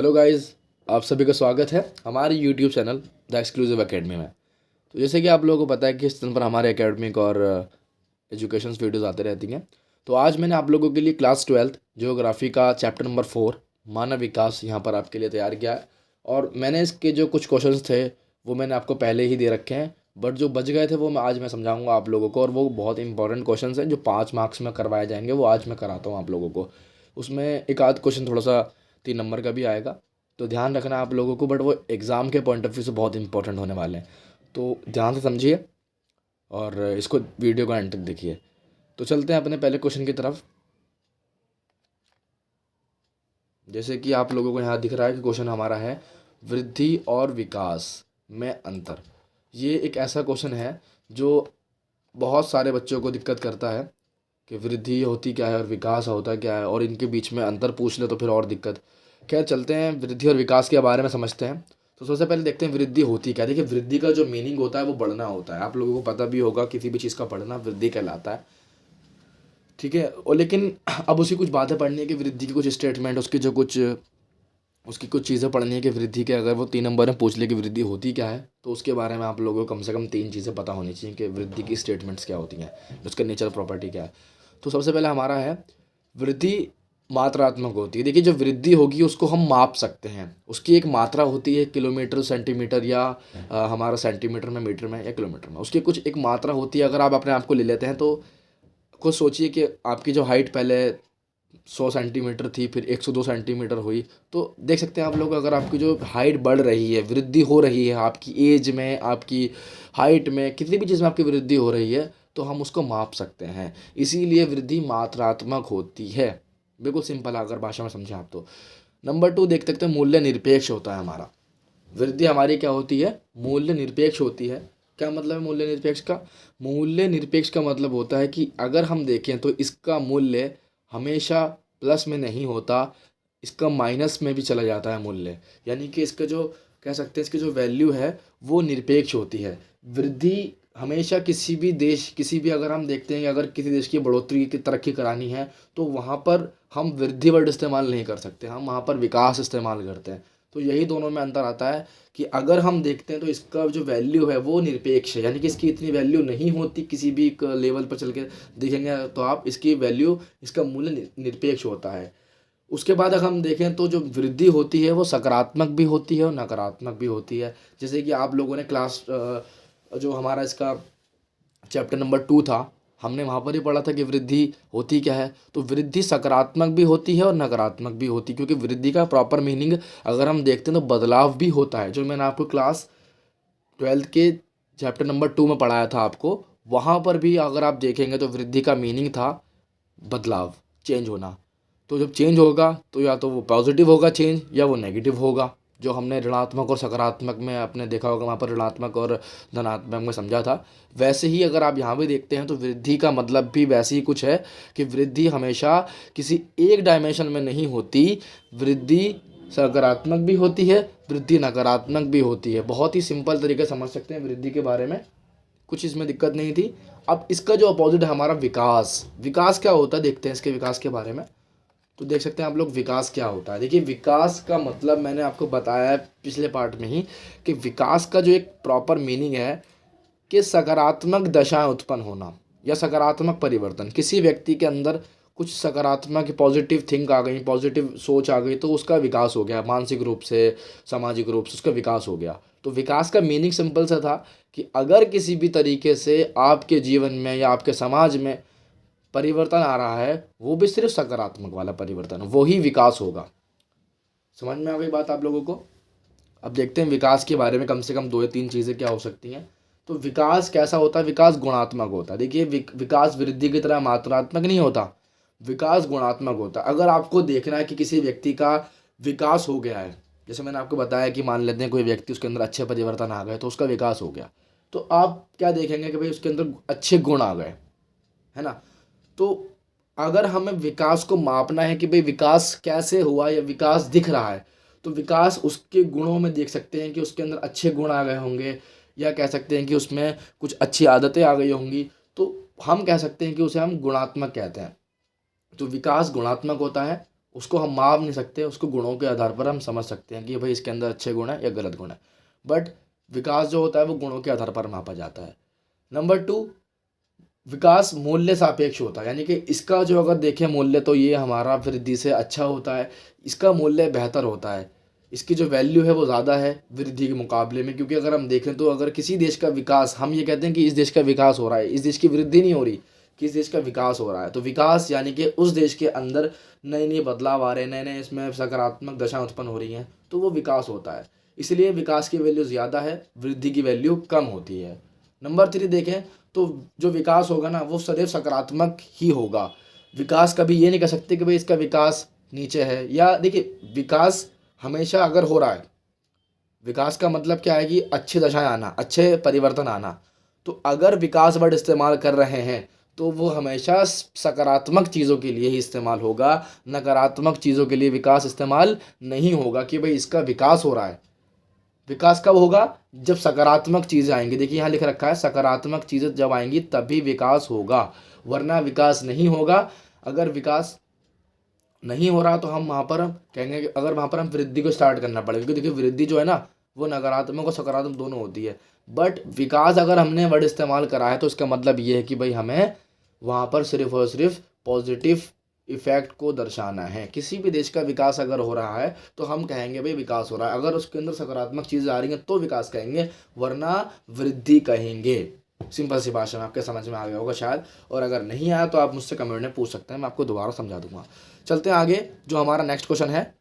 Hello guys, आप सभी का स्वागत है हमारे YouTube channel the exclusive academy में। तो जैसे कि आप लोगों को पता है कि इस चैनल पर हमारे एकेडमिक और एजुकेशन वीडियोस आते रहती हैं। तो आज मैंने आप लोगों के लिए क्लास 12 जियोग्राफी का चैप्टर नंबर 4 मानव विकास यहाँ पर आपके लिए तैयार किया है। और मैंने इसके जो कुछ क्वेश्चंस थे वो मैंने आपको पहले ही दे रखे हैं, बट जो बच गए थे वो मैं समझाऊंगा आप लोगों को। और वो बहुत इंपॉर्टेंट क्वेश्चंस हैं जो 5 मार्क्स में करवाए जाएंगे, वो आज मैं कराता हूँ आप लोगों को। उसमें एक आध क्वेश्चन थोड़ा सा 3 नंबर का भी आएगा, तो ध्यान रखना आप लोगों को, बट वो एग्ज़ाम के पॉइंट ऑफ व्यू से बहुत इंपॉर्टेंट होने वाले हैं। तो ध्यान से समझिए और इसको वीडियो को एंड तक देखिए। तो चलते हैं अपने पहले क्वेश्चन की तरफ। जैसे कि आप लोगों को यहाँ दिख रहा है कि क्वेश्चन हमारा है वृद्धि और विकास में अंतर। ये एक ऐसा क्वेश्चन है जो बहुत सारे बच्चों को दिक्कत करता है कि वृद्धि होती क्या है और विकास होता क्या है, और इनके बीच में अंतर पूछ ले तो फिर और दिक्कत। खैर चलते हैं वृद्धि और विकास के बारे में समझते हैं। तो सबसे पहले देखते हैं वृद्धि होती क्या है। देखिए, वृद्धि का जो मीनिंग होता है वो बढ़ना होता है। आप लोगों को पता भी होगा, किसी भी चीज़ का बढ़ना वृद्धि कहलाता है, ठीक है। और लेकिन अब उसी कुछ बातें पढ़नी है कि वृद्धि की कुछ स्टेटमेंट, उसकी कुछ चीज़ें पढ़नी है कि वृद्धि के, अगर वो 3 नंबर में पूछ ले कि वृद्धि होती क्या है, तो उसके बारे में आप लोगों को कम से कम 3 चीज़ें पता होनी चाहिए कि वृद्धि की स्टेटमेंट्स क्या होती हैं, उसका नेचर प्रॉपर्टी क्या है। तो सबसे पहले हमारा है वृद्धि मात्रात्मक होती है। देखिए, जो वृद्धि होगी उसको हम माप सकते हैं, उसकी एक मात्रा होती है, किलोमीटर, सेंटीमीटर, या हमारा सेंटीमीटर में, मीटर में, या किलोमीटर में। उसकी कुछ एक मात्रा होती है। अगर आप अपने आप को ले लेते हैं तो खुद सोचिए कि आपकी जो हाइट पहले 100 सेंटीमीटर थी, फिर 102 सेंटीमीटर हुई। तो देख सकते हैं आप लोग, अगर आपकी जो हाइट बढ़ रही है, वृद्धि हो रही है आपकी एज में, आपकी हाइट में, किसी भी चीज़ में आपकी वृद्धि हो रही है, तो हम उसको माप सकते हैं। इसीलिए वृद्धि मात्रात्मक होती है। बिल्कुल सिंपल है, अगर भाषा में समझें आप तो। नंबर 2 देख सकते हैं, मूल्य निरपेक्ष होता है हमारा। वृद्धि हमारी क्या होती है? मूल्य निरपेक्ष होती है। क्या मतलब है मूल्य निरपेक्ष का? मूल्य निरपेक्ष का मतलब होता है कि अगर हम देखें तो इसका मूल्य हमेशा प्लस में नहीं होता, इसका माइनस में भी चला जाता है मूल्य। यानी कि इसका जो, कह सकते हैं, इसकी जो वैल्यू है वो निरपेक्ष होती है। वृद्धि हमेशा किसी भी देश, किसी भी, अगर हम देखते हैं कि अगर किसी देश की बढ़ोतरी की तरक्की करानी है तो वहाँ पर हम वृद्धि वर्ड इस्तेमाल नहीं कर सकते, हम वहाँ पर विकास इस्तेमाल करते हैं। तो यही दोनों में अंतर आता है कि अगर हम देखते हैं तो इसका जो वैल्यू है वो निरपेक्ष है, यानी कि इसकी इतनी वैल्यू नहीं होती। किसी भी एक लेवल पर चल के देखेंगे तो आप इसकी वैल्यू, इसका मूल्य निरपेक्ष होता है। उसके बाद अगर हम देखें तो जो वृद्धि होती है वो सकारात्मक भी होती है और नकारात्मक भी होती है। जैसे कि आप लोगों ने क्लास, जो हमारा इसका चैप्टर नंबर 2 था, हमने वहाँ पर ही पढ़ा था कि वृद्धि होती क्या है। तो वृद्धि सकारात्मक भी होती है और नकारात्मक भी होती है, क्योंकि वृद्धि का प्रॉपर मीनिंग अगर हम देखते हैं तो बदलाव भी होता है। जो मैंने आपको क्लास 12 के चैप्टर नंबर 2 में पढ़ाया था आपको, वहाँ पर भी अगर आप देखेंगे तो वृद्धि का मीनिंग था बदलाव, चेंज होना। तो जब चेंज होगा तो या तो वो पॉजिटिव होगा चेंज, या वो नेगेटिव होगा। जो हमने ऋणात्मक और सकारात्मक में आपने देखा होगा, वहाँ पर ऋणात्मक और धनात्मक में समझा था। वैसे ही अगर आप यहाँ भी देखते हैं तो वृद्धि का मतलब भी वैसे ही कुछ है कि वृद्धि हमेशा किसी एक डायमेंशन में नहीं होती। वृद्धि सकारात्मक भी होती है, वृद्धि नकारात्मक भी होती है। बहुत ही सिंपल तरीके से समझ सकते हैं वृद्धि के बारे में, कुछ इसमें दिक्कत नहीं थी। अब इसका जो अपोजिट है हमारा विकास। विकास क्या होता है देखते हैं इसके विकास के बारे में। तो देख सकते हैं आप लोग विकास क्या होता है। देखिए, विकास का मतलब मैंने आपको बताया है पिछले पार्ट में ही कि विकास का जो एक प्रॉपर मीनिंग है कि सकारात्मक दशाएं उत्पन्न होना या सकारात्मक परिवर्तन। किसी व्यक्ति के अंदर कुछ सकारात्मक पॉजिटिव थिंक आ गई, पॉजिटिव सोच आ गई, तो उसका विकास हो गया, मानसिक रूप से, सामाजिक रूप से उसका विकास हो गया। तो विकास का मीनिंग सिंपल सा था कि अगर किसी भी तरीके से आपके जीवन में या आपके समाज में परिवर्तन आ रहा है, वो भी सिर्फ सकारात्मक वाला परिवर्तन, वो ही विकास होगा। समझ में आ गई बात आप लोगों को? अब देखते हैं विकास के बारे में कम से कम 2 या 3 चीज़ें क्या हो सकती हैं। तो विकास कैसा होता है? विकास गुणात्मक होता है। देखिए, विकास वृद्धि की तरह मात्रात्मक नहीं होता, विकास गुणात्मक होता है। अगर आपको देखना है कि किसी व्यक्ति का विकास हो गया है, जैसे मैंने आपको बताया कि मान लेते हैं कोई व्यक्ति, उसके अंदर अच्छे परिवर्तन आ गए तो उसका विकास हो गया, तो आप क्या देखेंगे कि भाई उसके अंदर अच्छे गुण आ गए, है ना। तो अगर हमें विकास को मापना है कि भाई विकास कैसे हुआ या विकास दिख रहा है, तो विकास उसके गुणों में देख सकते हैं कि उसके अंदर अच्छे गुण आ गए होंगे, या कह सकते हैं कि उसमें कुछ अच्छी आदतें आ गई होंगी, तो हम कह सकते हैं कि उसे हम गुणात्मक कहते हैं। तो विकास गुणात्मक होता है उसको हम माप नहीं सकते, उसको गुणों के आधार पर हम समझ सकते हैं कि भाई इसके अंदर अच्छे गुण हैं या गलत गुण हैं। बट विकास जो होता है वो गुणों के आधार पर मापा जाता है। नंबर टू, विकास मूल्य सापेक्ष होता है, यानी कि इसका जो अगर देखें मूल्य तो ये हमारा वृद्धि से अच्छा होता है, इसका मूल्य बेहतर होता है, इसकी जो वैल्यू है वो ज़्यादा है वृद्धि के मुकाबले में। क्योंकि अगर हम देखें तो अगर किसी देश का विकास, हम ये कहते हैं कि इस देश का विकास हो रहा है, इस देश की वृद्धि नहीं हो रही, किस देश का विकास हो रहा है, तो विकास यानी कि उस देश के अंदर नए नए बदलाव आ रहे हैं, नए नए इसमें सकारात्मक दशा उत्पन्न हो रही हैं, तो वो विकास होता है। इसलिए विकास की वैल्यू ज़्यादा है, वृद्धि की वैल्यू कम होती है। नंबर थ्री देखें तो जो विकास होगा ना वो सदैव सकारात्मक ही होगा। विकास कभी ये नहीं कह सकते कि भाई इसका विकास नीचे है, या देखिए विकास हमेशा अगर हो रहा है, विकास का मतलब क्या है कि अच्छी दशाएं आना, अच्छे परिवर्तन आना। तो अगर विकास वर्ड इस्तेमाल कर रहे हैं तो वो हमेशा सकारात्मक चीज़ों के लिए ही इस्तेमाल होगा, नकारात्मक चीज़ों के लिए विकास इस्तेमाल नहीं होगा कि भाई इसका विकास हो रहा है। विकास कब होगा? जब सकारात्मक चीज़ें आएंगी। देखिए यहाँ लिख रखा है सकारात्मक चीज़ें जब आएंगी तभी विकास होगा, वरना विकास नहीं होगा। अगर विकास नहीं हो रहा तो हम वहाँ पर कहेंगे कि अगर वहाँ पर हम वृद्धि को स्टार्ट करना पड़ेगा, क्योंकि देखिए वृद्धि जो है ना वो नकारात्मक और सकारात्मक दोनों होती है। बट विकास अगर हमने वर्ड इस्तेमाल करा है तो इसका मतलब ये है कि भाई हमें वहाँ पर सिर्फ और सिर्फ पॉजिटिव इफेक्ट को दर्शाना है। किसी भी देश का विकास अगर हो रहा है तो हम कहेंगे भाई विकास हो रहा है, अगर उसके अंदर सकारात्मक चीज़ें आ रही हैं तो विकास कहेंगे, वरना वृद्धि कहेंगे। सिंपल सी भाषा में आपके समझ में आ गया होगा शायद, और अगर नहीं आया तो आप मुझसे कमेंट में पूछ सकते हैं, मैं आपको दोबारा समझा दूंगा। चलते हैं आगे, जो हमारा नेक्स्ट क्वेश्चन है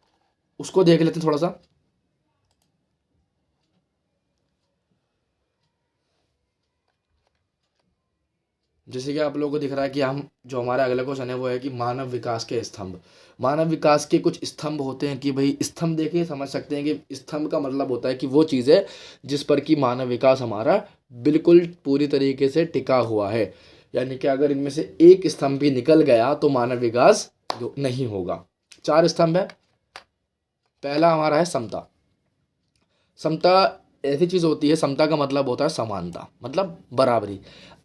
उसको देख लेते हैं थोड़ा सा। जैसे कि आप लोगों को दिख रहा है कि हम जो हमारा अगला क्वेश्चन है वो है कि मानव विकास के स्तंभ। मानव विकास के कुछ स्तंभ होते हैं कि भाई स्तंभ देखिए समझ सकते हैं कि स्तंभ का मतलब होता है कि वो चीज़ है जिस पर कि मानव विकास हमारा बिल्कुल पूरी तरीके से टिका हुआ है। यानी कि अगर इनमें से एक स्तंभ भी निकल गया तो मानव विकास नहीं होगा। चार स्तंभ है। पहला हमारा है समता। समता ऐसी चीज़ होती है, समता का मतलब होता है समानता, मतलब बराबरी।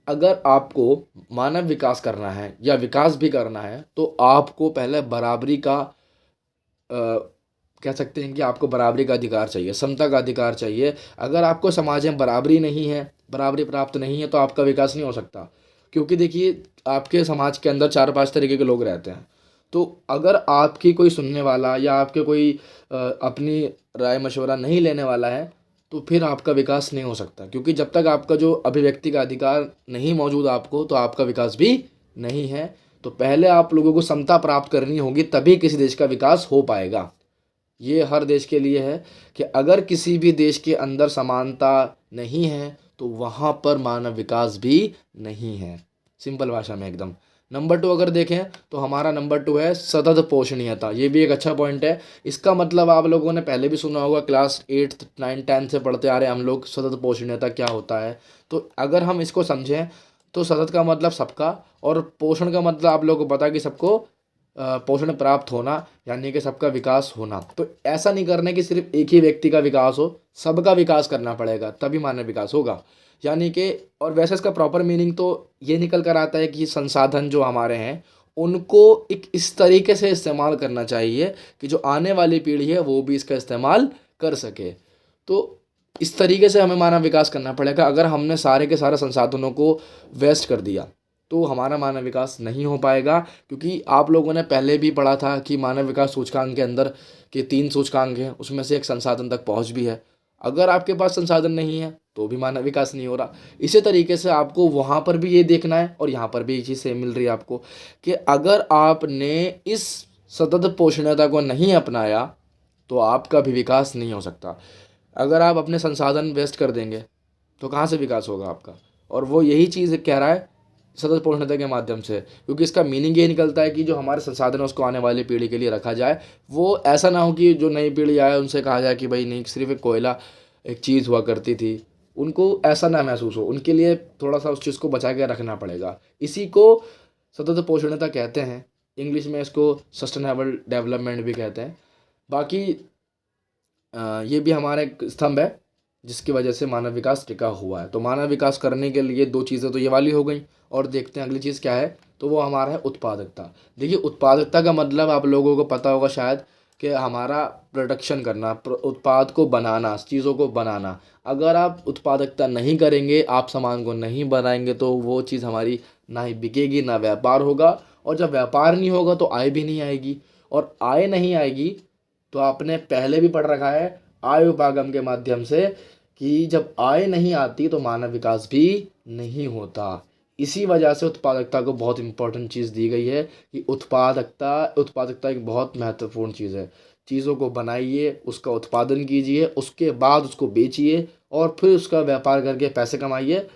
अगर आपको मानव विकास करना है या विकास भी करना है तो आपको पहले बराबरी का कह सकते हैं कि आपको बराबरी का अधिकार चाहिए, समता का अधिकार चाहिए। अगर आपको समाज में बराबरी नहीं है, बराबरी प्राप्त नहीं है, तो आपका विकास नहीं हो सकता। क्योंकि देखिए आपके समाज के अंदर चार पांच तरीके के लोग रहते हैं, तो अगर आपकी कोई सुनने वाला या आपके कोई अपनी राय मशवरा नहीं लेने वाला है तो फिर आपका विकास नहीं हो सकता। क्योंकि जब तक आपका जो अभिव्यक्ति का अधिकार नहीं मौजूद आपको, तो आपका विकास भी नहीं है। तो पहले आप लोगों को समता प्राप्त करनी होगी, तभी किसी देश का विकास हो पाएगा। ये हर देश के लिए है कि अगर किसी भी देश के अंदर समानता नहीं है तो वहाँ पर मानव विकास भी नहीं है, सिंपल भाषा में एकदम। नंबर टू अगर देखें तो हमारा नंबर टू है सतत पोषणीयता। ये भी एक अच्छा पॉइंट है। इसका मतलब आप लोगों ने पहले भी सुना होगा, क्लास 8 9 10 से पढ़ते आ रहे हैं हम लोग, सतत पोषणीयता क्या होता है। तो अगर हम इसको समझें तो सतत का मतलब सबका, और पोषण का मतलब आप लोगों को पता है कि सबको पोषण प्राप्त होना, यानी कि सबका विकास होना। तो ऐसा नहीं करना कि सिर्फ एक ही व्यक्ति का विकास हो, सबका विकास करना पड़ेगा तभी मानव विकास होगा। यानी कि और वैसे इसका प्रॉपर मीनिंग तो ये निकल कर आता है कि संसाधन जो हमारे हैं उनको एक इस तरीके से इस्तेमाल करना चाहिए कि जो आने वाली पीढ़ी है वो भी इसका इस्तेमाल कर सके। तो इस तरीके से हमें मानव विकास करना पड़ेगा। अगर हमने सारे के सारे संसाधनों को वेस्ट कर दिया तो हमारा मानव विकास नहीं हो पाएगा। क्योंकि आप लोगों ने पहले भी पढ़ा था कि मानव विकास सूचकांक के अंदर के 3 सूचकांक हैं, उसमें से एक संसाधन तक पहुंच भी है। अगर आपके पास संसाधन नहीं है तो भी मानव विकास नहीं हो रहा। इसी तरीके से आपको वहाँ पर भी ये देखना है और यहाँ पर भी ये चीज़ सेम मिल रही है आपको, कि अगर आपने इस सतत पोषणीयता को नहीं अपनाया तो आपका भी विकास नहीं हो सकता। अगर आप अपने संसाधन वेस्ट कर देंगे तो कहाँ से विकास होगा आपका। और वो यही चीज़ कह रहा है सतत पोषणीयता के माध्यम से, क्योंकि इसका मीनिंग ये निकलता है कि जो हमारे संसाधन है उसको आने वाली पीढ़ी के लिए रखा जाए। वो ऐसा ना हो कि जो नई पीढ़ी आए उनसे कहा जाए कि भाई नहीं, सिर्फ एक कोयला एक चीज़ हुआ करती थी, उनको ऐसा ना महसूस हो। उनके लिए थोड़ा सा उस चीज़ को बचा के रखना पड़ेगा। इसी को सतत पोषणीयता कहते हैं, इंग्लिश में इसको सस्टेनेबल डेवलपमेंट भी कहते हैं। बाकी ये भी हमारा एक स्तंभ है जिसकी वजह से मानव विकास टिका हुआ है। तो मानव विकास करने के लिए दो चीज़ें तो ये वाली हो गई, और देखते हैं अगली चीज़ क्या है। तो वो हमारा है उत्पादकता। देखिए उत्पादकता का मतलब आप लोगों को पता होगा शायद कि हमारा प्रोडक्शन करना, उत्पाद को बनाना, चीज़ों को बनाना। अगर आप उत्पादकता नहीं करेंगे, आप सामान को नहीं बनाएंगे, तो वो चीज़ हमारी ना ही बिकेगी, ना व्यापार होगा। और जब व्यापार नहीं होगा तो आय भी नहीं आएगी, और आय नहीं आएगी तो आपने पहले भी पढ़ रखा है आय उपागम के माध्यम से कि जब आय नहीं आती तो मानव विकास भी नहीं होता। इसी वजह से उत्पादकता को बहुत इंपॉर्टेंट चीज़ दी गई है कि उत्पादकता उत्पादकता एक बहुत महत्वपूर्ण चीज़ है। चीज़ों को बनाइए, उसका उत्पादन कीजिए, उसके बाद उसको बेचिए और फिर उसका व्यापार करके पैसे कमाइए।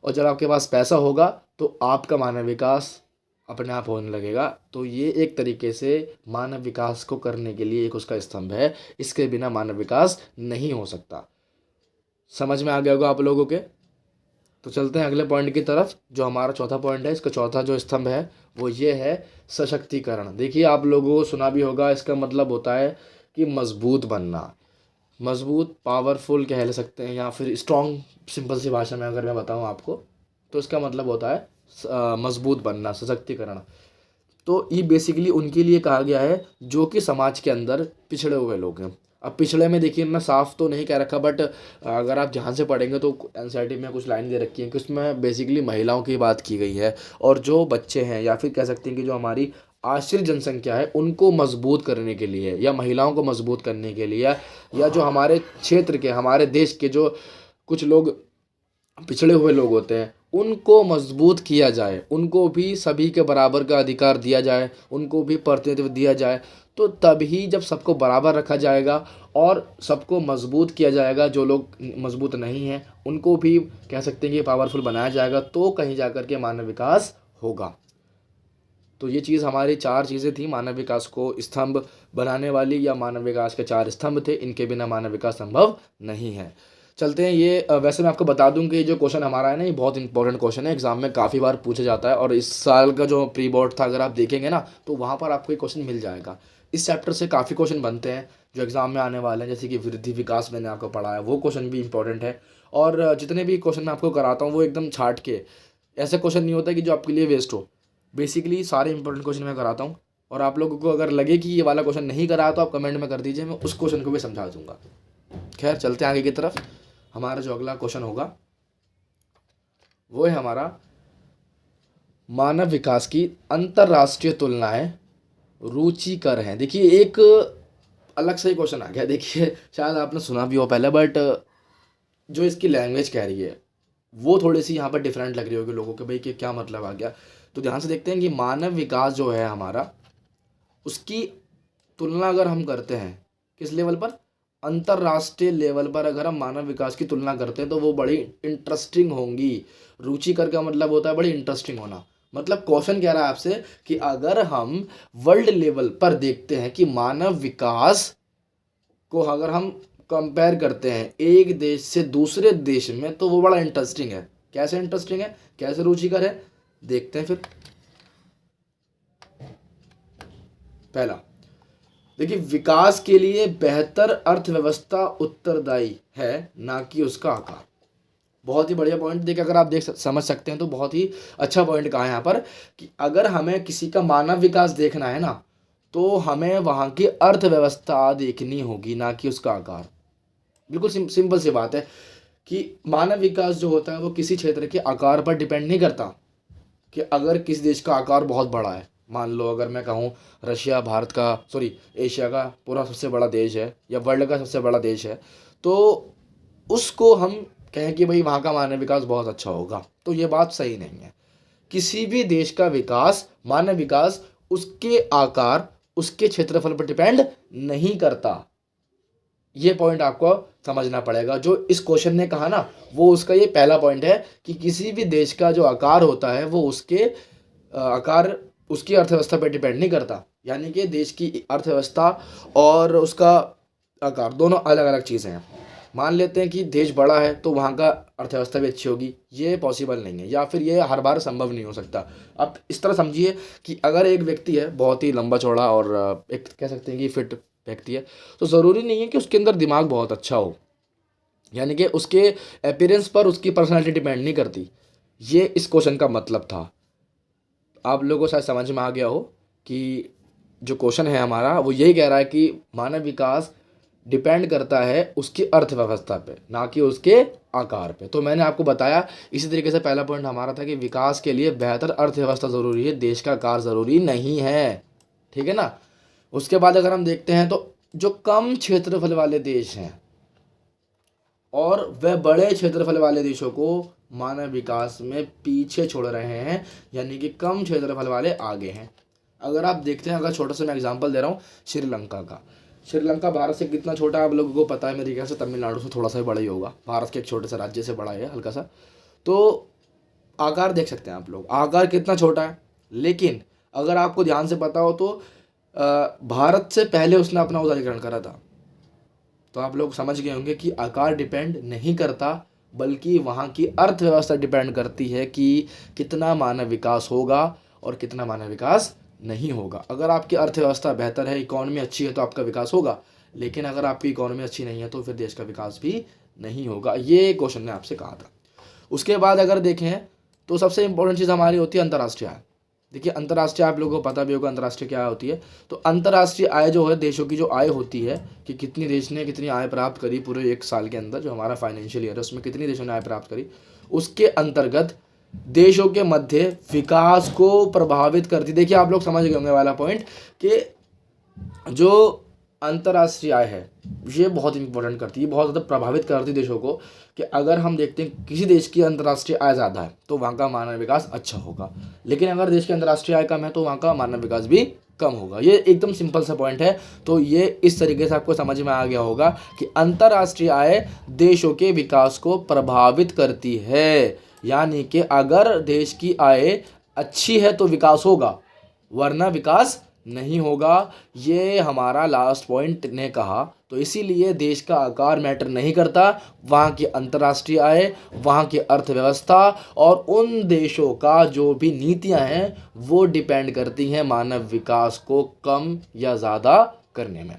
और जब आपके पास पैसा होगा तो आपका मानव विकास अपने आप होने लगेगा। तो ये एक तरीके से मानव विकास को करने के लिए एक उसका स्तंभ है। इसके बिना मानव विकास नहीं हो सकता। समझ में आ गया होगा आप लोगों के। तो चलते हैं अगले पॉइंट की तरफ, जो हमारा चौथा पॉइंट है। इसका चौथा जो स्तंभ है वो ये है सशक्तिकरण। देखिए आप लोगों को सुना भी होगा, इसका मतलब होता है कि मजबूत बनना, मजबूत, पावरफुल कह सकते हैं, या फिर स्ट्रॉन्ग। सिंपल सी भाषा में अगर मैं बताऊं आपको तो इसका मतलब होता है मजबूत बनना, सशक्तिकरण। तो ये बेसिकली उनके लिए कहा गया है जो कि समाज के अंदर पिछड़े हुए लोग हैं। अब पिछड़े में देखिए, मैं साफ तो नहीं कह रखा, बट अगर आप ध्यान से पढ़ेंगे तो एनसीईआरटी में कुछ लाइन दे रखी है कि उसमें बेसिकली महिलाओं की बात की गई है। और जो बच्चे हैं, या फिर कह सकते हैं कि जो हमारी आश्रित जनसंख्या है, उनको मजबूत करने के लिए, या महिलाओं को मजबूत करने के लिए, या जो हमारे क्षेत्र के, हमारे देश के जो कुछ लोग पिछड़े हुए लोग होते हैं, उनको मजबूत किया जाए, उनको भी सभी के बराबर का अधिकार दिया जाए, उनको भी प्रतिनिधित्व दिया जाए। तो तभी जब सबको बराबर रखा जाएगा और सबको मजबूत किया जाएगा, जो लोग मजबूत नहीं हैं उनको भी कह सकते हैं कि पावरफुल बनाया जाएगा, तो कहीं जाकर के मानव विकास होगा। तो ये चीज़ हमारी चार चीज़ें थी मानव विकास को स्तंभ बनाने वाली, या मानव विकास के चार स्तंभ थे, इनके बिना मानव विकास संभव नहीं है। चलते हैं ये वैसे मैं आपको बता दूं कि ये जो क्वेश्चन हमारा है ना, ये बहुत इंपॉर्टेंट क्वेश्चन है, एग्जाम में काफ़ी बार पूछा जाता है। और इस साल का जो प्री बोर्ड था, अगर आप देखेंगे ना तो वहाँ पर आपको ये क्वेश्चन मिल जाएगा। इस चैप्टर से काफ़ी क्वेश्चन बनते हैं जो एग्ज़ाम में आने वाले हैं, जैसे कि वृद्धि विकास मैंने आपको पढ़ाया, वो क्वेश्चन भी इंपॉर्टेंट है। और जितने भी क्वेश्चन मैं आपको कराता हूँ वो एकदम छाट के, ऐसे क्वेश्चन नहीं होता कि जो आपके लिए वेस्ट हो। बेसिकली सारे इंपॉर्टेंट क्वेश्चन मैं कराता हूँ। और आप लोगों को अगर लगे कि ये वाला क्वेश्चन नहीं कराया तो आप कमेंट में कर दीजिए, मैं उस क्वेश्चन को भी समझा दूंगा। खैर चलते हैं आगे की तरफ। हमारा जो अगला क्वेश्चन होगा वो है हमारा मानव विकास की अंतरराष्ट्रीय तुलनाएं रुचिकर हैं। देखिए एक अलग से ही क्वेश्चन आ गया। देखिए शायद आपने सुना भी हो पहले, बट जो इसकी लैंग्वेज कह रही है वो थोड़ी सी यहाँ पर डिफरेंट लग रही होगी लोगों के, भाई कि क्या मतलब आ गया। तो ध्यान से देखते हैं कि मानव विकास जो है हमारा, उसकी तुलना अगर हम करते हैं किस लेवल पर, अंतर्राष्ट्रीय लेवल पर अगर हम मानव विकास की तुलना करते हैं तो वो बड़ी इंटरेस्टिंग होंगी। रुचिकर का मतलब होता है बड़ी इंटरेस्टिंग होना। मतलब क्वेश्चन कह रहा है आपसे कि अगर हम वर्ल्ड लेवल पर देखते हैं कि मानव विकास को अगर हम कंपेयर करते हैं एक देश से दूसरे देश में, तो वो बड़ा इंटरेस्टिंग है। कैसे इंटरेस्टिंग है, कैसे रुचिकर है, देखते हैं फिर। पहला देखिए, विकास के लिए बेहतर अर्थव्यवस्था उत्तरदायी है, ना कि उसका आकार। बहुत ही बढ़िया पॉइंट। देखिए अगर आप समझ सकते हैं तो बहुत ही अच्छा पॉइंट कहा है यहाँ पर कि अगर हमें किसी का मानव विकास देखना है ना, तो हमें वहाँ की अर्थव्यवस्था देखनी होगी, ना कि उसका आकार। बिल्कुल सिंपल सी बात है कि मानव विकास जो होता है वो किसी क्षेत्र के आकार पर डिपेंड नहीं करता। कि अगर किसी देश का आकार बहुत बड़ा है, मान लो अगर मैं कहूँ रशिया भारत का, सॉरी एशिया का पूरा सबसे बड़ा देश है, या वर्ल्ड का सबसे बड़ा देश है, तो उसको हम कहें कि भाई वहाँ का मानव विकास बहुत अच्छा होगा, तो ये बात सही नहीं है। किसी भी देश का विकास, मानव विकास, उसके आकार, उसके क्षेत्रफल पर डिपेंड नहीं करता। ये पॉइंट आपको समझना पड़ेगा। जो इस क्वेश्चन ने कहा ना, वो उसका ये पहला पॉइंट है कि किसी भी देश का जो आकार होता है वो उसके आकार, उसकी अर्थव्यवस्था पर डिपेंड नहीं करता। यानी कि देश की अर्थव्यवस्था और उसका आकार दोनों अलग अलग चीज़ें हैं। मान लेते हैं कि देश बड़ा है तो वहाँ का अर्थव्यवस्था भी अच्छी होगी, ये पॉसिबल नहीं है, या फिर ये हर बार संभव नहीं हो सकता। अब इस तरह समझिए कि अगर एक व्यक्ति है बहुत ही लंबा चौड़ा और एक कह सकते हैं कि फिट व्यक्ति है, तो ज़रूरी नहीं है कि उसके अंदर दिमाग बहुत अच्छा हो। यानी कि उसके अपीयरेंस पर उसकी पर्सनालिटी डिपेंड नहीं करती। ये इस क्वेश्चन का मतलब था। आप लोगों को शायद समझ में आ गया हो कि जो क्वेश्चन है हमारा वो यही कह रहा है कि मानव विकास डिपेंड करता है उसकी अर्थव्यवस्था पे, ना कि उसके आकार पे। तो मैंने आपको बताया इसी तरीके से पहला पॉइंट हमारा था कि विकास के लिए बेहतर अर्थव्यवस्था ज़रूरी है, देश का आकार ज़रूरी नहीं है। ठीक है ना। उसके बाद अगर हम देखते हैं तो जो कम क्षेत्रफल वाले देश हैं और वह बड़े क्षेत्रफल वाले देशों को मानव विकास में पीछे छोड़ रहे हैं, यानी कि कम क्षेत्रफल वाले आगे हैं। अगर आप देखते हैं, अगर छोटा सा मैं एग्जांपल दे रहा हूँ श्रीलंका का। श्रीलंका भारत से कितना छोटा है आप लोगों को पता है, मेरे ख्याल से तमिलनाडु से थोड़ा सा बड़ा ही होगा, भारत के एक छोटे से राज्य से बड़ा है हल्का सा। तो आकार देख सकते हैं आप लोग, आकार कितना छोटा है। लेकिन अगर आपको ध्यान से पता हो तो भारत से पहले उसने अपना उदारीकरण करा था। तो आप लोग समझ गए होंगे कि आकार डिपेंड नहीं करता, बल्कि वहाँ की अर्थव्यवस्था डिपेंड करती है कि कितना मानव विकास होगा और कितना मानव विकास नहीं होगा। अगर आपकी अर्थव्यवस्था बेहतर है, इकॉनमी अच्छी है, तो आपका विकास होगा। लेकिन अगर आपकी इकॉनमी अच्छी नहीं है तो फिर देश का विकास भी नहीं होगा। ये क्वेश्चन ने आपसे कहा था। उसके बाद अगर देखें तो सबसे इंपॉर्टेंट चीज़ हमारी होती है अंतर्राष्ट्रीय आय। देखिए अंतर्राष्ट्रीय आप लोगों को पता भी होगा अंतर्राष्ट्रीय क्या होती है। तो अंतर्राष्ट्रीय आय जो है, देशों की जो आय होती है कि कितनी देश ने कितनी आय प्राप्त करी पूरे एक साल के अंदर, जो हमारा फाइनेंशियल ईयर है उसमें कितनी देशों ने आय प्राप्त करी, उसके अंतर्गत देशों के मध्य विकास को प्रभावित करती। देखिए आप लोग समझ गए होंगे वाला पॉइंट कि जो अंतर्राष्ट्रीय आय है ये बहुत इंपॉर्टेंट करती है, बहुत ज़्यादा प्रभावित करती है देशों को। कि अगर हम देखते हैं किसी देश की अंतर्राष्ट्रीय आय ज़्यादा है तो वहाँ का मानव विकास अच्छा होगा, लेकिन अगर देश की अंतर्राष्ट्रीय आय कम है तो वहाँ का मानव विकास भी कम होगा। ये एकदम सिंपल सा पॉइंट है। तो ये इस तरीके से आपको समझ में आ गया होगा कि अंतर्राष्ट्रीय आय देशों के विकास को प्रभावित करती है, यानी कि अगर देश की आय अच्छी है तो विकास होगा, वरना विकास नहीं होगा। ये हमारा लास्ट पॉइंट ने कहा। तो इसीलिए देश का आकार मैटर नहीं करता, वहाँ की अंतर्राष्ट्रीय आय, वहाँ की अर्थव्यवस्था और उन देशों का जो भी नीतियाँ हैं वो डिपेंड करती हैं मानव विकास को कम या ज़्यादा करने में।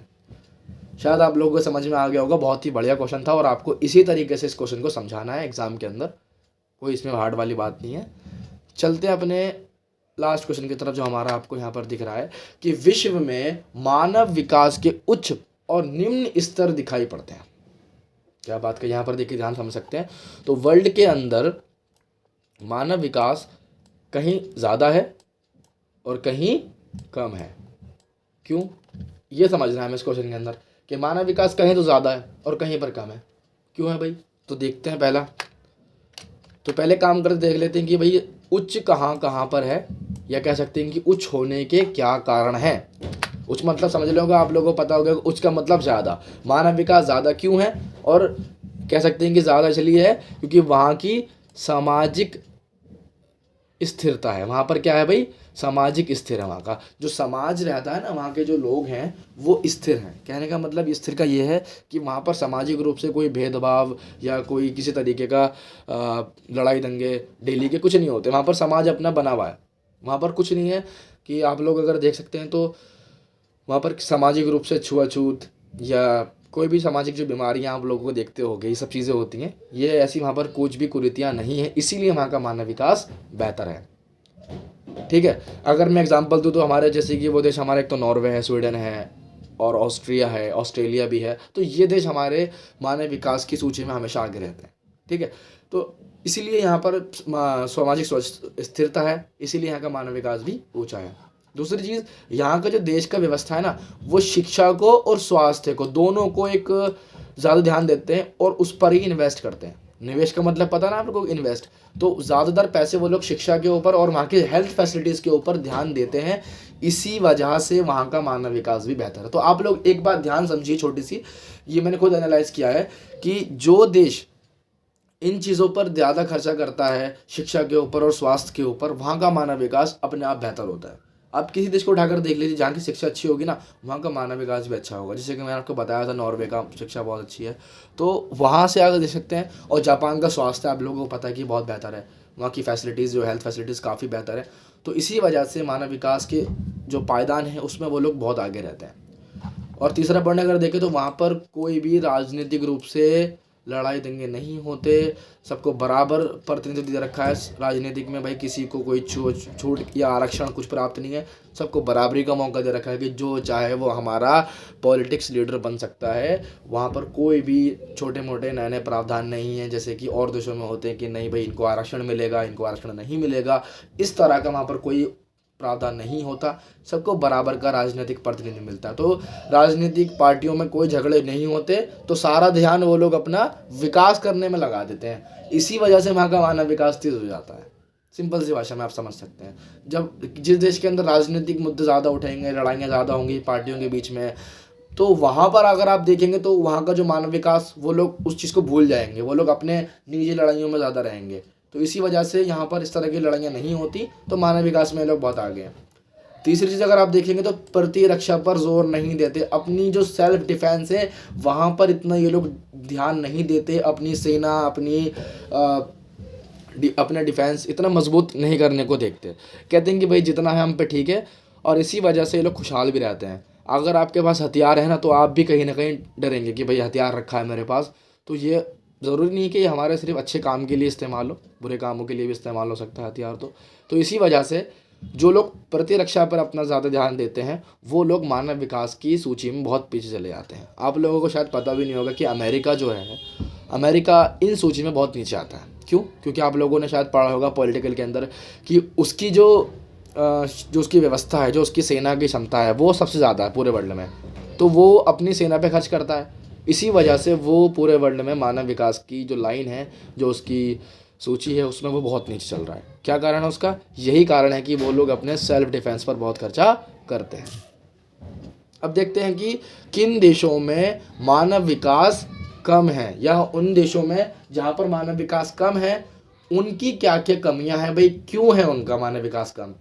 शायद आप लोगों को समझ में आ गया होगा। बहुत ही बढ़िया क्वेश्चन था और आपको इसी तरीके से इस क्वेश्चन को समझाना है एग्जाम के अंदर, कोई इसमें हार्ड वाली बात नहीं है। चलते हैं अपने लास्ट क्वेश्चन की तरफ, जो हमारा आपको यहाँ पर दिख रहा है कि विश्व में मानव विकास के उच्च और निम्न स्तर दिखाई पड़ते हैं। क्या बात का यहाँ पर देखिए ध्यान समझ सकते हैं। तो वर्ल्ड के अंदर मानव विकास कहीं ज़्यादा है और कहीं कम है। क्यों, ये समझना है हमें इस क्वेश्चन के अंदर कि मानव विकास कहीं तो ज़्यादा है और कहीं पर कम है। क्यों है भाई, तो देखते हैं। पहले काम करके देख लेते हैं कि भाई उच्च कहाँ कहाँ पर है, या कह सकते हैं कि उच्च होने के क्या कारण हैं। उच्च मतलब समझ लोगे, आप लोगों को पता होगा कि उच्च का मतलब ज़्यादा। मानव विकास ज़्यादा क्यों है, और कह सकते हैं कि ज़्यादा इसलिए है क्योंकि वहाँ की सामाजिक स्थिरता है। वहाँ पर क्या है भाई, सामाजिक स्थिर है। वहाँ का जो समाज रहता है ना, वहाँ के जो लोग हैं वो स्थिर हैं। कहने का मतलब स्थिर का ये है कि वहाँ पर सामाजिक रूप से कोई भेदभाव या कोई किसी तरीके का लड़ाई दंगे डेली के कुछ नहीं होते। वहाँ पर समाज अपना बना हुआ है, वहाँ पर कुछ नहीं है कि आप लोग अगर देख सकते हैं तो वहाँ पर सामाजिक रूप से छुआछूत या कोई भी सामाजिक जो बीमारियाँ आप लोगों को देखते होंगे, ये सब चीज़ें होती हैं। ये ऐसी वहाँ पर कुछ भी कुरीतियाँ नहीं है, इसीलिए वहाँ का मानव विकास बेहतर है। ठीक है, अगर मैं एग्जांपल दूँ तो हमारे जैसे कि वो देश हमारे एक तो नॉर्वे है, स्वीडन है और ऑस्ट्रिया है, ऑस्ट्रेलिया भी है। तो ये देश हमारे मानव विकास की सूची में हमेशा आगे रहते हैं। ठीक है, तो इसीलिए यहाँ पर सामाजिक स्थिरता है, इसीलिए यहाँ का मानव विकास भी ऊँचा है। दूसरी चीज़, यहाँ का जो देश का व्यवस्था है ना, वो शिक्षा को और स्वास्थ्य को दोनों को एक ज़्यादा ध्यान देते हैं और उस पर ही इन्वेस्ट करते हैं। निवेश का मतलब पता ना आप लोगों को, इन्वेस्ट। तो ज़्यादातर पैसे वो लोग शिक्षा के ऊपर और वहाँ के हेल्थ फैसिलिटीज़ के ऊपर ध्यान देते हैं। इसी वजह से वहाँ का मानव विकास भी बेहतर है। तो आप लोग एक बात ध्यान समझिए छोटी सी, ये मैंने खुद एनालाइज किया है कि जो देश इन चीज़ों पर ज़्यादा खर्चा करता है, शिक्षा के ऊपर और स्वास्थ्य के ऊपर, वहाँ का मानव विकास अपने आप बेहतर होता है। आप किसी देश को उठाकर देख लीजिए, जहाँ की शिक्षा अच्छी होगी ना, वहाँ का मानव विकास भी अच्छा होगा। जैसे कि मैंने आपको बताया था नॉर्वे का शिक्षा बहुत अच्छी है, तो वहाँ से आगे देख सकते हैं। और जापान का स्वास्थ्य आप लोगों को पता है कि बहुत बेहतर है, वहाँ की फैसिलिटीज़ जो हेल्थ फैसिलिटीज़ काफ़ी बेहतर है। तो इसी वजह से मानव विकास के जो पायदान है उसमें वो लोग बहुत आगे रहते हैं। और तीसरा पॉइंट अगर देखें तो वहाँ पर कोई भी राजनीतिक रूप से लड़ाई दंगे नहीं होते, सबको बराबर प्रतिनिधित्व दे रखा है राजनीतिक में। भाई किसी को कोई छूट या आरक्षण कुछ प्राप्त नहीं है, सबको बराबरी का मौका दे रखा है कि जो चाहे वो हमारा पॉलिटिक्स लीडर बन सकता है। वहाँ पर कोई भी छोटे मोटे नए नए प्रावधान नहीं है जैसे कि और देशों में होते हैं कि नहीं भाई इनको आरक्षण मिलेगा, इनको आरक्षण नहीं मिलेगा। इस तरह का वहाँ पर कोई प्रावधान नहीं होता, सबको बराबर का राजनीतिक प्रतिनिधि मिलता है। तो राजनीतिक पार्टियों में कोई झगड़े नहीं होते, तो सारा ध्यान वो लोग अपना विकास करने में लगा देते हैं। इसी वजह से वहाँ का मानव विकास तेज हो जाता है। सिंपल सी भाषा में आप समझ सकते हैं। जब जिस देश के अंदर राजनीतिक मुद्दे ज़्यादा उठेंगे, लड़ाइयाँ ज़्यादा होंगी पार्टियों के बीच में, तो वहाँ पर अगर आप देखेंगे तो वहाँ का जो मानव विकास, वो लोग उस चीज़ को भूल जाएंगे, वो लोग अपने निजी लड़ाइयों में ज़्यादा रहेंगे। तो इसी वजह से यहाँ पर इस तरह की लड़ाइयाँ नहीं होती, तो मानव विकास में लोग बहुत आगे हैं। तीसरी चीज़ अगर आप देखेंगे तो प्रतिरक्षा पर जोर नहीं देते। अपनी जो सेल्फ डिफेंस है वहाँ पर इतना ये लोग ध्यान नहीं देते। अपनी सेना, अपना डिफेंस इतना मजबूत नहीं करने को देखते। कहते हैं कि भाई जितना है हम पे ठीक है, और इसी वजह से ये लोग खुशहाल भी रहते हैं। अगर आपके पास हथियार है ना, तो आप भी कहीं ना कहीं डरेंगे कि भाई हथियार रखा है मेरे पास। तो ये ज़रूरी नहीं है कि ये हमारे सिर्फ अच्छे काम के लिए इस्तेमाल हो, बुरे कामों के लिए भी इस्तेमाल हो सकता है हथियार। तो इसी वजह से जो लोग प्रतिरक्षा पर अपना ज़्यादा ध्यान देते हैं, वो लोग मानव विकास की सूची में बहुत पीछे चले जाते हैं। आप लोगों को शायद पता भी नहीं होगा कि अमेरिका जो है, अमेरिका इन सूची में बहुत नीचे आता है। क्यों? क्योंकि आप लोगों ने शायद पढ़ा होगा पॉलिटिकल के अंदर कि उसकी जो उसकी व्यवस्था है, जो उसकी सेना की क्षमता है, वो सबसे ज़्यादा है पूरे वर्ल्ड में। तो वो अपनी सेना पे खर्च करता है। इसी वजह से वो पूरे वर्ल्ड में मानव विकास की जो लाइन है, जो उसकी सूची है, उसमें वो बहुत नीचे चल रहा है। क्या कारण है उसका? यही कारण है कि वो लोग अपने सेल्फ डिफेंस पर बहुत खर्चा करते हैं। अब देखते हैं कि किन देशों में मानव विकास कम है, या उन देशों में जहाँ पर मानव विकास कम है उनकी क्या क्या कमियां हैं। भाई क्यों है उनका मानव विकास कम?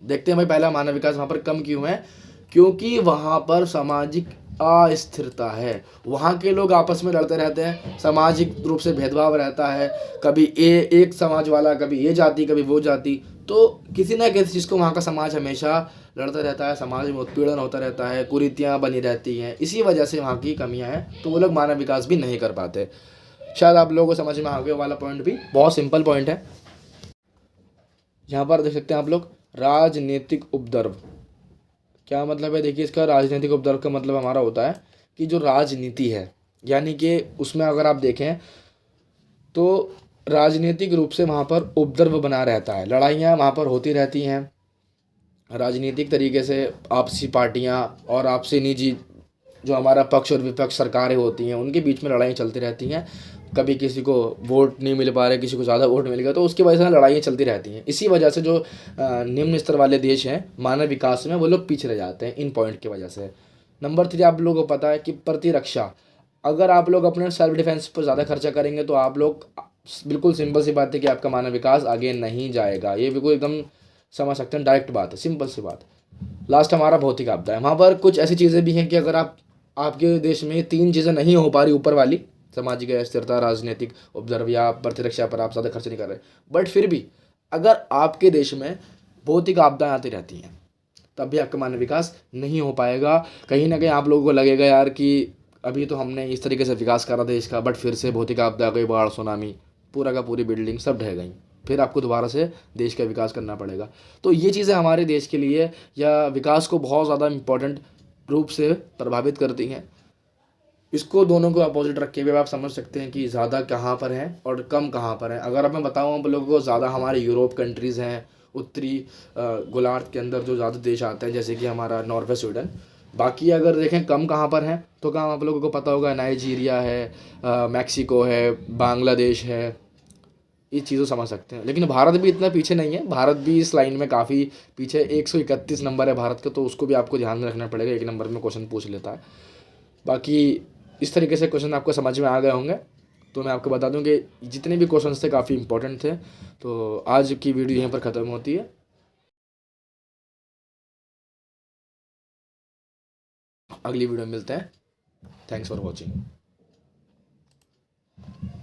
देखते हैं भाई, पहला मानव विकास वहाँ पर कम क्यों है? क्योंकि वहाँ पर सामाजिक अस्थिरता है। वहाँ के लोग आपस में लड़ते रहते हैं, सामाजिक रूप से भेदभाव रहता है। कभी एक समाज वाला, कभी ये जाति, कभी वो जाति। तो किसी ना किसी चीज़ को वहाँ का समाज हमेशा लड़ता रहता है, समाज में उत्पीड़न होता रहता है, कुरीतियाँ बनी रहती हैं। इसी वजह से वहाँ की कमियाँ हैं, तो वो लोग मानव विकास भी नहीं कर पाते। शायद आप लोगों को समझ में आ गया वाला पॉइंट भी बहुत सिंपल पॉइंट है। यहाँ पर देख सकते हैं आप लोग, राजनीतिक उपद्रव। क्या मतलब है? देखिए, इसका राजनीतिक उपद्रव का मतलब हमारा होता है कि जो राजनीति है, यानी कि उसमें अगर आप देखें तो राजनीतिक रूप से वहाँ पर उपद्रव बना रहता है, लड़ाइयाँ वहाँ पर होती रहती हैं। राजनीतिक तरीके से आपसी पार्टियाँ और आपसी निजी जो हमारा पक्ष और विपक्ष सरकारें होती हैं, उनके बीच में लड़ाइयाँ चलती रहती हैं। कभी किसी को वोट नहीं मिल पा रहे, किसी को ज़्यादा वोट मिल गया, तो उसकी वजह से लड़ाइयाँ चलती रहती हैं। इसी वजह से जो निम्न स्तर वाले देश हैं मानव विकास में, वो लोग पीछे रह जाते हैं इन पॉइंट की वजह से। नंबर 3, आप लोगों को पता है कि प्रतिरक्षा। अगर आप लोग अपने सेल्फ डिफेंस पर ज़्यादा खर्चा करेंगे तो आप लोग, बिल्कुल सिंपल सी बात है कि आपका मानव विकास आगे नहीं जाएगा। ये बिल्कुल एकदम समझ सकते हैं, डायरेक्ट बात है, सिंपल सी बात। लास्ट हमारा भौतिक आपदा है। वहाँ पर कुछ ऐसी चीज़ें भी हैं कि अगर आपके देश में ये 3 चीज़ें नहीं हो पा रही ऊपर वाली, सामाजिक अस्थिरता, राजनीतिक उपद्रव या प्रतिरक्षा पर आप ज़्यादा खर्च नहीं कर रहे, बट फिर भी अगर आपके देश में भौतिक आपदाएं आती रहती हैं, तब भी आपका मानव विकास नहीं हो पाएगा। कहीं ना कहीं आप लोगों को लगेगा यार कि अभी तो हमने इस तरीके से विकास करा देश का, बट फिर से भौतिक आपदा आ गई, बाढ़, सुनामी, पूरा का पूरी बिल्डिंग सब ढह गई, फिर आपको दोबारा से देश का विकास करना पड़ेगा। तो ये चीज़ें हमारे देश के लिए या विकास को बहुत ज़्यादा इम्पोर्टेंट रूप से प्रभावित करती हैं। इसको दोनों को अपोजिट रखे हुए आप समझ सकते हैं कि ज़्यादा कहाँ पर है और कम कहाँ पर है। अगर अब मैं बताऊँ आप लोगों को, ज़्यादा हमारे यूरोप कंट्रीज़ हैं, उत्तरी गोलार्ध के अंदर जो ज़्यादा देश आते हैं, जैसे कि हमारा नॉर्वे, स्वीडन। बाकी अगर देखें कम कहाँ पर हैं, तो कहाँ आप लोगों को पता होगा, नाइजीरिया है, मैक्सिको है, बांग्लादेश है। ये चीज़ों समझ सकते हैं। लेकिन भारत भी इतना पीछे नहीं है, भारत भी इस लाइन में काफ़ी पीछे, 131 नंबर है भारत का, तो उसको भी आपको ध्यान में रखना पड़ेगा। 1 नंबर में क्वेश्चन पूछ लेता है। बाकी इस तरीके से क्वेश्चन आपको समझ में आ गए होंगे। तो मैं आपको बता दूं कि जितने भी क्वेश्चन थे काफ़ी इंपॉर्टेंट थे। तो आज की वीडियो यहीं पर ख़त्म होती है। अगली वीडियो में मिलते हैं। Thanks for watching.